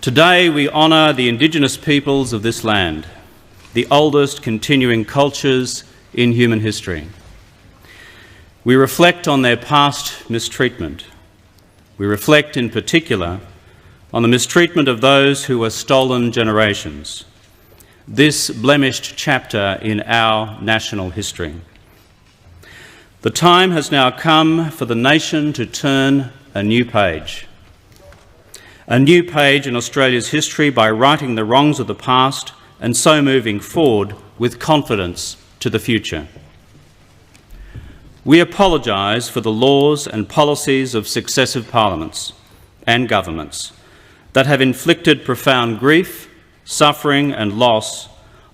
Today we honour the Indigenous peoples of this land, the oldest continuing cultures in human history. We reflect on their past mistreatment. We reflect in particular on the mistreatment of those who were stolen generations, this blemished chapter in our national history. The time has now come for the nation to turn a new page in Australia's history by righting the wrongs of the past and so moving forward with confidence to the future. We apologise for the laws and policies of successive parliaments and governments that have inflicted profound grief, suffering and loss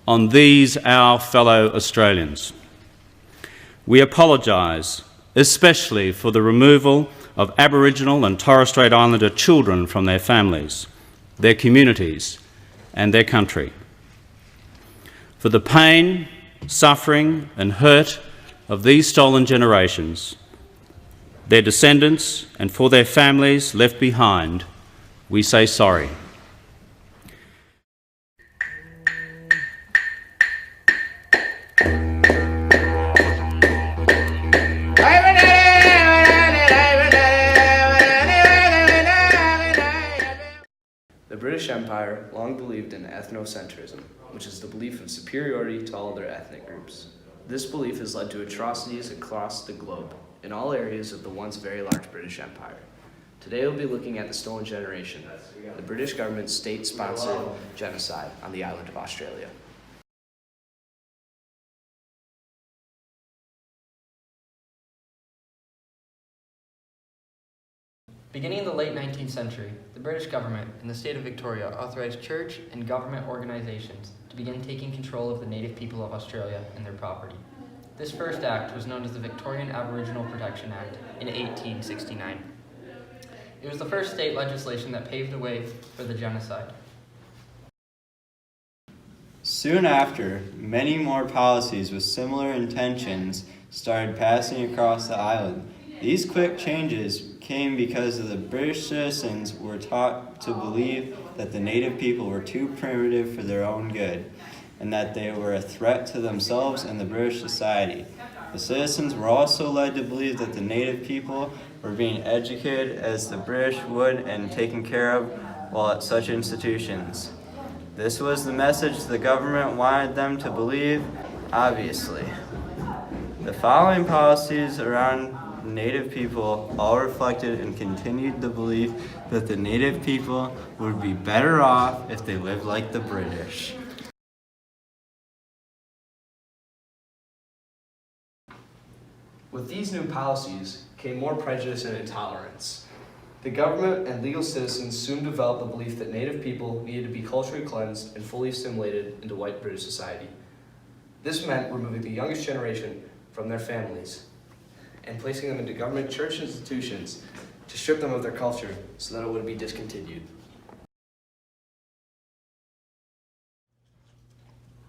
on these our fellow Australians. We apologise especially for the removal of Aboriginal and Torres Strait Islander children from their families, their communities and their country, for the pain, suffering and hurt of these stolen generations, their descendants and for their families left behind. We say sorry. The British Empire long believed in ethnocentrism, which is the belief of superiority to all other ethnic groups. This belief has led to atrocities across the globe in all areas of the once very large British Empire. Today we'll be looking at the Stolen Generation, the British government's state-sponsored genocide on the island of Australia. Beginning in the late 19th century, the British government and the state of Victoria authorised church and government organisations to begin taking control of the native people of Australia and their property. This first act was known as the Victorian Aboriginal Protection Act in 1869. It was the first state legislation that paved the way for the genocide. Soon after, many more policies with similar intentions started passing across the island. These quick changes came because the British citizens were taught to believe that the native people were too primitive for their own good, and that they were a threat to themselves and the British society. The citizens were also led to believe that the native people were being educated as the British would and taken care of while at such institutions. This was the message the government wanted them to believe, obviously. The following policies around Native people all reflected and continued the belief that the Native people would be better off if they lived like the British. With these new policies came more prejudice and intolerance. The government and legal citizens soon developed the belief that Native people needed to be culturally cleansed and fully assimilated into white British society. This meant removing the youngest generation from their families and placing them into government church institutions to strip them of their culture so that it would be discontinued.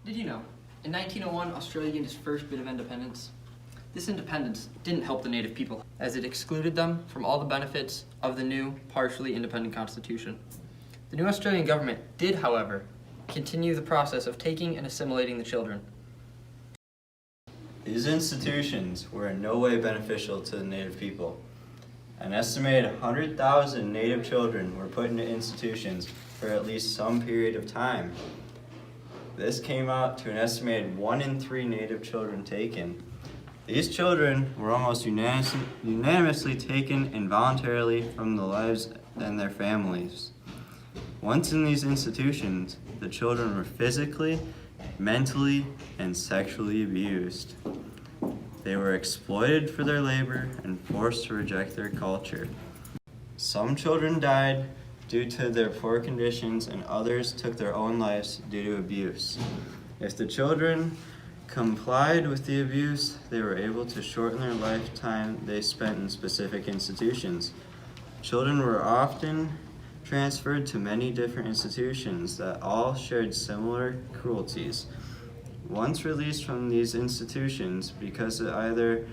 Did you know, in 1901, Australia gained its first bit of independence? This independence didn't help the native people, as it excluded them from all the benefits of the new, partially independent constitution. The new Australian government did, however, continue the process of taking and assimilating the children. These institutions were in no way beneficial to the Native people. An estimated 100,000 Native children were put into institutions for at least some period of time. This came out to an estimated 1 in 3 Native children taken. These children were almost unanimously taken involuntarily from the lives and their families. Once in these institutions, the children were physically, mentally, and sexually abused. They were exploited for their labor and forced to reject their culture. Some children died due to their poor conditions, and others took their own lives due to abuse. If the children complied with the abuse, they were able to shorten their lifetime they spent in specific institutions. Children were often transferred to many different institutions that all shared similar cruelties. Once released from these institutions, because either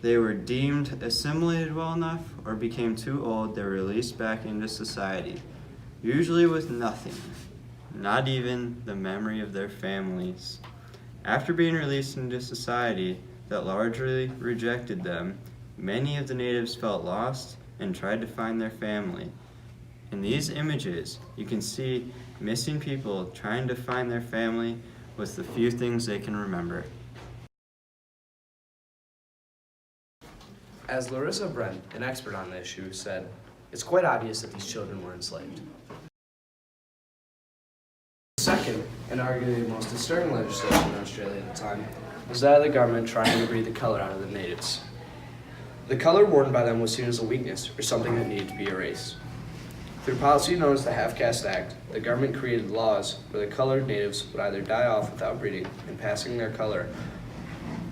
they were deemed assimilated well enough or became too old, they were released back into society. usually with nothing, not even the memory of their families. After being released into society that largely rejected them, many of the natives felt lost and tried to find their family. In these images, you can see missing people trying to find their family with the few things they can remember. As Larissa Brent, an expert on the issue, said, it's quite obvious that these children were enslaved. The second, and arguably the most disturbing legislation in Australia at the time, was that of the government trying to breed the color out of the natives. The color worn by them was seen as a weakness or something that needed to be erased. Through policy known as the Half-Caste Act, the government created laws where the colored natives would either die off without breeding and passing their color,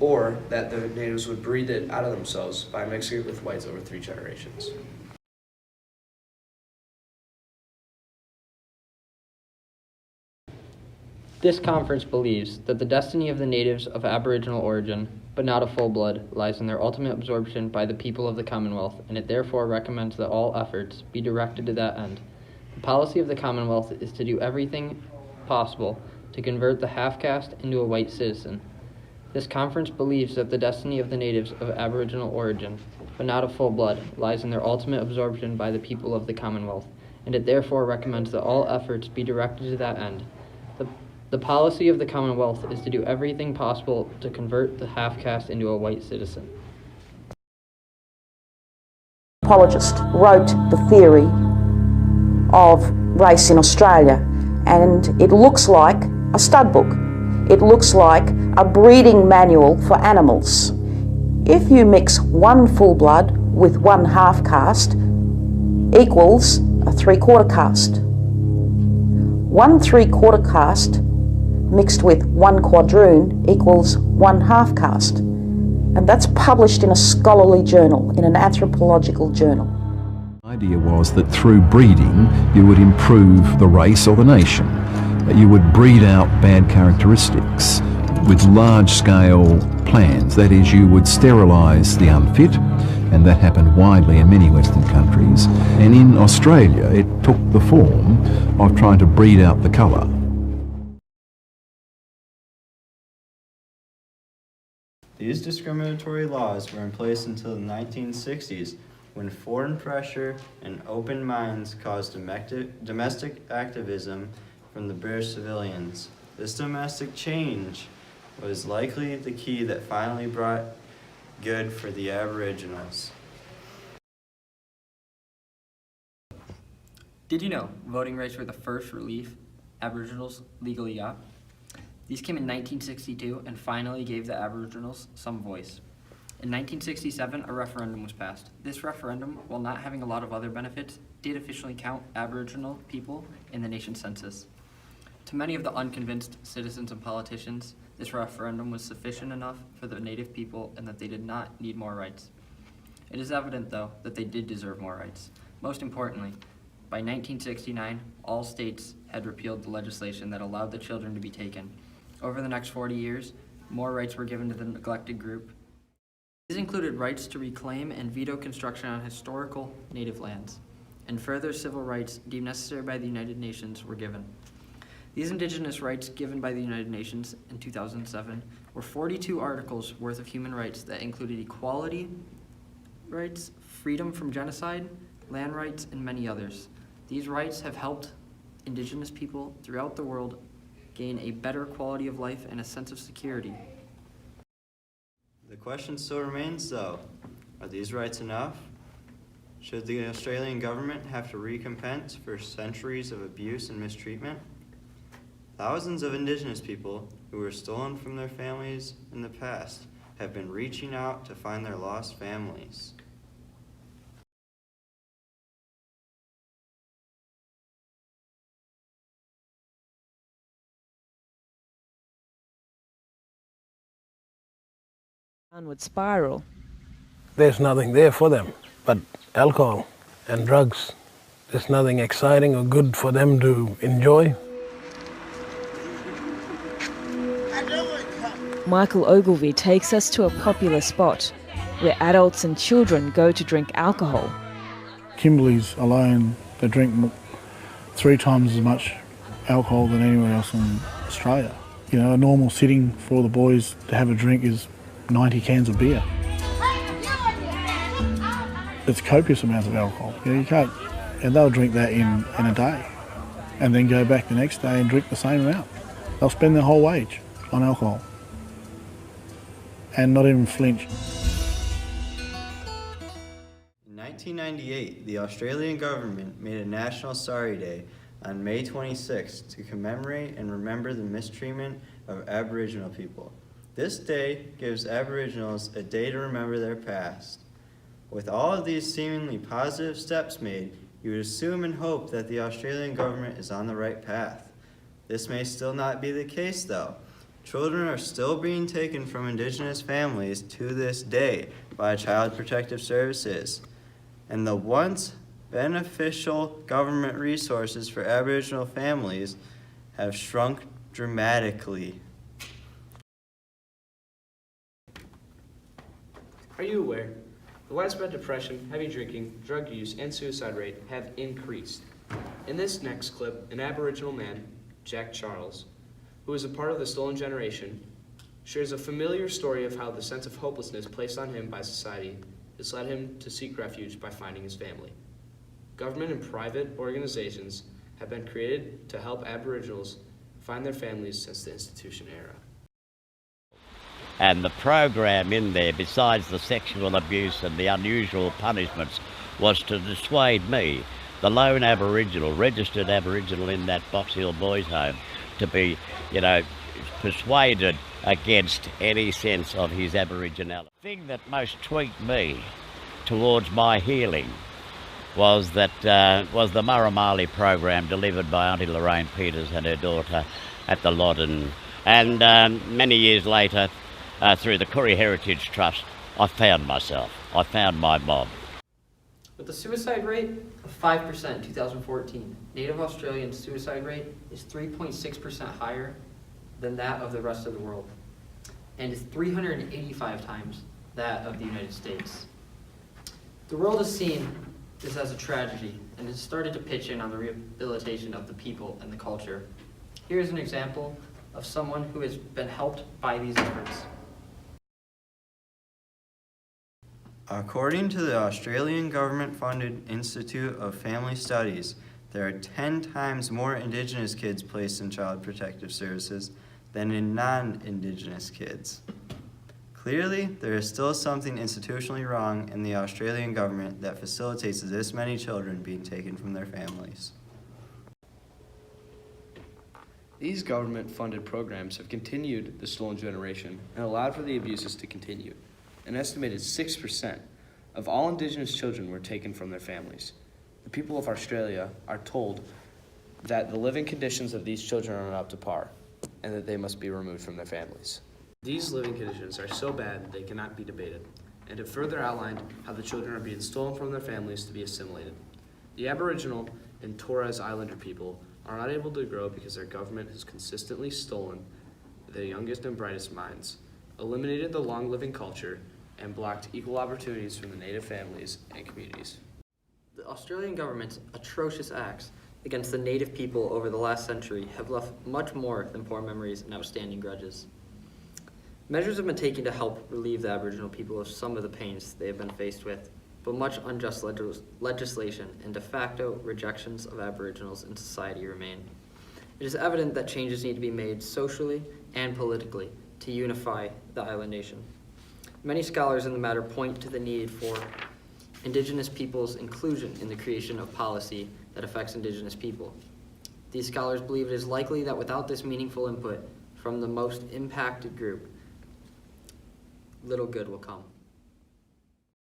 or that the natives would breed it out of themselves by mixing it with whites over 3 generations. This conference believes that the destiny of the natives of Aboriginal origin, but not of full blood, lies in their ultimate absorption by the people of the Commonwealth, and it therefore recommends that all efforts be directed to that end. The policy of the Commonwealth is to do everything possible to convert the half-caste into a white citizen. This conference believes that the destiny of the natives of Aboriginal origin, but not of full blood, lies in their ultimate absorption by the people of the Commonwealth, and it therefore recommends that all efforts be directed to that end. The policy of the Commonwealth is to do everything possible to convert the half-caste into a white citizen. Anthropologist wrote the theory of race in Australia, and it looks like a stud book. It looks like a breeding manual for animals. If you mix one full blood with one half caste equals a 3/4 caste. 1 3/4 caste mixed with 1 quadroon equals 1 half caste. And that's published in a scholarly journal, in an anthropological journal. The idea was that through breeding you would improve the race or the nation. That you would breed out bad characteristics with large-scale plans. That is, you would sterilise the unfit, and that happened widely in many Western countries. And in Australia it took the form of trying to breed out the colour. These discriminatory laws were in place until the 1960s, when foreign pressure and open minds caused domestic activism from the British civilians. This domestic change was likely the key that finally brought good for the Aboriginals. Did you know voting rights were the first relief Aboriginals legally got? These came in 1962 and finally gave the Aboriginals some voice. In 1967, a referendum was passed. This referendum, while not having a lot of other benefits, did officially count Aboriginal people in the nation's census. To many of the unconvinced citizens and politicians, this referendum was sufficient enough for the Native people and that they did not need more rights. It is evident, though, that they did deserve more rights. Most importantly, by 1969, all states had repealed the legislation that allowed the children to be taken. Over the next 40 years, more rights were given to the neglected group. These included rights to reclaim and veto construction on historical Native lands, and further civil rights deemed necessary by the United Nations were given. These Indigenous rights given by the United Nations in 2007 were 42 articles worth of human rights that included equality rights, freedom from genocide, land rights, and many others. These rights have helped Indigenous people throughout the world gain a better quality of life and a sense of security. The question still remains, though, are these rights enough? Should the Australian government have to recompense for centuries of abuse and mistreatment? Thousands of Indigenous people who were stolen from their families in the past have been reaching out to find their lost families. Downward spiral. There's nothing there for them but alcohol and drugs. There's nothing exciting or good for them to enjoy. Michael Ogilvie takes us to a popular spot where adults and children go to drink alcohol. Kimberley's alone, they drink 3 times as much alcohol than anywhere else in Australia. You know, a normal sitting for the boys to have a drink is 90 cans of beer. It's copious amounts of alcohol. You know, you can't, and they'll drink that in a day and then go back the next day and drink the same amount. They'll spend their whole wage on alcohol and not even flinch. In 1998, the Australian government made a National Sorry Day on May 26 to commemorate and remember the mistreatment of Aboriginal people. This day gives Aboriginals a day to remember their past. With all of these seemingly positive steps made, you would assume and hope that the Australian government is on the right path. This may still not be the case though. Children are still being taken from Indigenous families to this day by Child Protective Services. And the once beneficial government resources for Aboriginal families have shrunk dramatically. Are you aware? The widespread depression, heavy drinking, drug use, and suicide rate have increased. In this next clip, an Aboriginal man, Jack Charles, who is a part of the Stolen Generation, shares a familiar story of how the sense of hopelessness placed on him by society has led him to seek refuge by finding his family. Government and private organizations have been created to help Aboriginals find their families since the institution era. And the program in there, besides the sexual abuse and the unusual punishments, was to dissuade me, the lone Aboriginal, registered Aboriginal in that Box Hill Boys Home, to be, persuaded against any sense of his Aboriginality. The thing that most tweaked me towards my healing was the Murray program delivered by Auntie Lorraine Peters and her daughter at the Loddon. And many years later, through the Koori Heritage Trust, I found myself. I found my mob. With a suicide rate of 5% in 2014, Native Australian suicide rate is 3.6% higher than that of the rest of the world, and is 385 times that of the United States. The world has seen this as a tragedy and has started to pitch in on the rehabilitation of the people and the culture. Here's an example of someone who has been helped by these efforts. According to the Australian government-funded Institute of Family Studies, there are 10 times more Indigenous kids placed in Child Protective Services than in non-Indigenous kids. Clearly, there is still something institutionally wrong in the Australian government that facilitates this many children being taken from their families. These government-funded programs have continued the Stolen Generation and allowed for the abuses to continue. An estimated 6% of all Indigenous children were taken from their families. The people of Australia are told that the living conditions of these children are not up to par and that they must be removed from their families. These living conditions are so bad they cannot be debated, and it further outlined how the children are being stolen from their families to be assimilated. The Aboriginal and Torres Islander people are not able to grow because their government has consistently stolen their youngest and brightest minds, eliminated the long-living culture, and blocked equal opportunities from the Native families and communities. The Australian government's atrocious acts against the Native people over the last century have left much more than poor memories and outstanding grudges. Measures have been taken to help relieve the Aboriginal people of some of the pains they have been faced with, but much unjust legislation and de facto rejections of Aboriginals in society remain. It is evident that changes need to be made socially and politically to unify the island nation. Many scholars in the matter point to the need for Indigenous peoples' inclusion in the creation of policy that affects Indigenous people. These scholars believe it is likely that without this meaningful input from the most impacted group, little good will come.